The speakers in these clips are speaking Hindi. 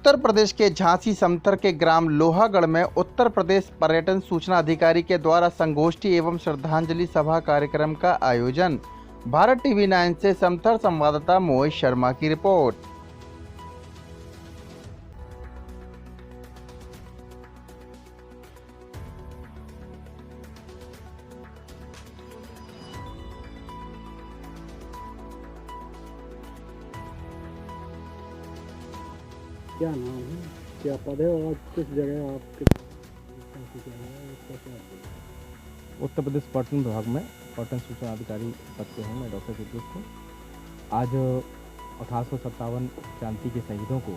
उत्तर प्रदेश के झांसी समथर के ग्राम लोहागढ़ में उत्तर प्रदेश पर्यटन सूचना अधिकारी के द्वारा संगोष्ठी एवं श्रद्धांजलि सभा कार्यक्रम का आयोजन। भारत टीवी 9 से समथर संवाददाता मोहित शर्मा की रिपोर्ट। क्या नाम है, क्या पद है और किस जगह आपके उत्तर प्रदेश पर्यटन विभाग में पर्यटन सूचना अधिकारी पद पे हूँ मैं, डॉक्टर चित्रगुप्त हूँ। आज 1857 क्रांति के शहीदों को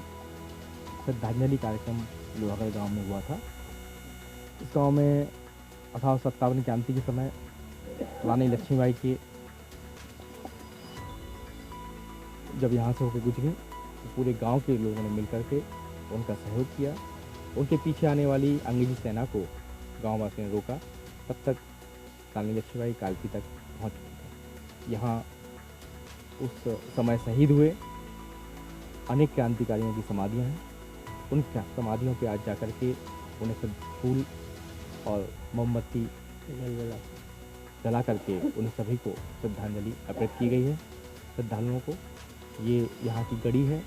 श्रद्धांजलि कार्यक्रम लोहागढ़ गांव में हुआ था। इस गांव में 1857 क्रांति के समय रानी लक्ष्मीबाई के जब यहाँ से होकर गुजरी तो पूरे गांव के लोगों ने मिलकर के उनका सहयोग किया। उनके पीछे आने वाली अंग्रेजी सेना को गांव वासियों ने रोका। तब तक रानी लक्ष्मीबाई कालपी तक पहुँच चुकी थी। यहाँ उस समय शहीद हुए अनेक क्रांतिकारियों की समाधियाँ हैं। उन समाधियों पे आज जाकर के उन्हें सब फूल और मोमबत्ती जला करके उन सभी को श्रद्धांजलि अर्पित की गई है। श्रद्धालुओं को ये यहाँ की गढ़ी है,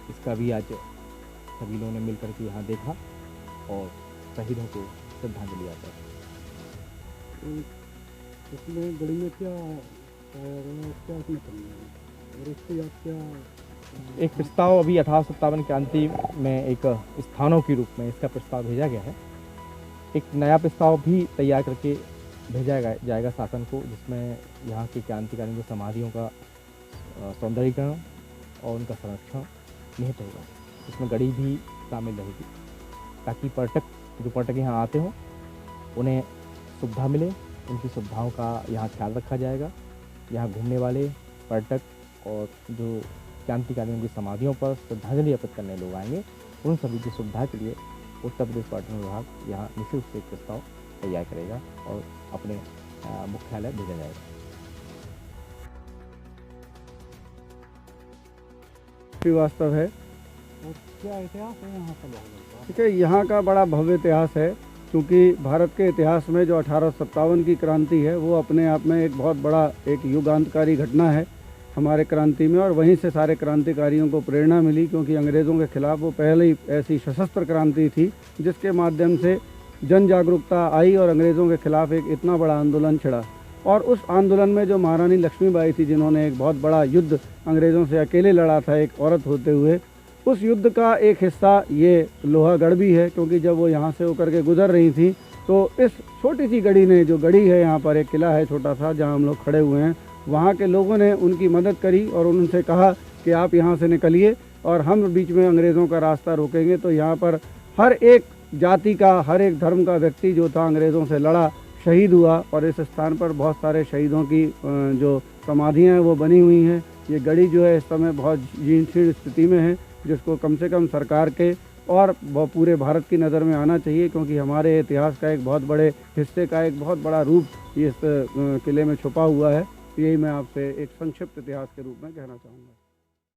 इसका भी आज सभी लोगों ने मिलकर के यहाँ देखा और शहीदों को श्रद्धांजलि आता है। इसमें गढ़ी में क्या उसमें और उससे आप क्या एक प्रस्ताव अभी 1857 क्रांति में एक स्थानों के रूप में इसका प्रस्ताव भेजा गया है। एक नया प्रस्ताव भी तैयार करके भेजा जाएगा शासन को, जिसमें यहाँ के क्रांतिकारियों की समाधियों का सौंदर्यीकरण और उनका संरक्षण निहित होगा। इसमें गढ़ी भी शामिल रहेगी ताकि पर्यटक यहाँ आते हों उन्हें सुविधा मिले। उनकी सुविधाओं का यहाँ ख्याल रखा जाएगा। यहाँ घूमने वाले पर्यटक और जो क्रांतिकारियों की समाधियों पर श्रद्धांजलि अर्पित करने लोग आएंगे, उन सभी की सुविधा के लिए उत्तर प्रदेश पर्यटन विभाग यहाँ निश्चित रूप से एक प्रस्ताव तैयार करेगा और अपने मुख्यालय भेजा जाएगा। वास्तव है और क्या इतिहास है यहाँ का? ठीक है, यहाँ का बड़ा भव्य इतिहास है, क्योंकि भारत के इतिहास में जो 1857 की क्रांति है वो अपने आप में एक बहुत बड़ा एक युगांतकारी घटना है हमारे क्रांति में। और वहीं से सारे क्रांतिकारियों को प्रेरणा मिली, क्योंकि अंग्रेज़ों के खिलाफ वो पहले ही ऐसी सशस्त्र क्रांति थी जिसके माध्यम से जन जागरूकता आई और अंग्रेज़ों के खिलाफ एक इतना बड़ा आंदोलन छिड़ा। और उस आंदोलन में जो महारानी लक्ष्मीबाई थी, जिन्होंने एक बहुत बड़ा युद्ध अंग्रेज़ों से अकेले लड़ा था एक औरत होते हुए, उस युद्ध का एक हिस्सा ये लोहागढ़ भी है। क्योंकि जब वो यहाँ से होकर के गुजर रही थी तो इस छोटी सी गढ़ी ने, जो गढ़ी है यहाँ पर एक किला है छोटा सा जहाँ हम लोग खड़े हुए हैं, वहाँ के लोगों ने उनकी मदद करी और उनसे कहा कि आप यहाँ से निकलिए और हम बीच में अंग्रेज़ों का रास्ता रोकेंगे। तो यहाँ पर हर एक जाति का, हर एक धर्म का व्यक्ति जो था अंग्रेज़ों से लड़ा, शहीद हुआ। और इस स्थान पर बहुत सारे शहीदों की जो समाधियाँ हैं वो बनी हुई हैं। ये गढ़ी जो है इस समय बहुत जीर्ण स्थिति में है, जिसको कम से कम सरकार के और पूरे भारत की नज़र में आना चाहिए, क्योंकि हमारे इतिहास का एक बहुत बड़े हिस्से का एक बहुत बड़ा रूप इस किले में छुपा हुआ है। यही मैं आपसे एक संक्षिप्त इतिहास के रूप में कहना चाहूँगा।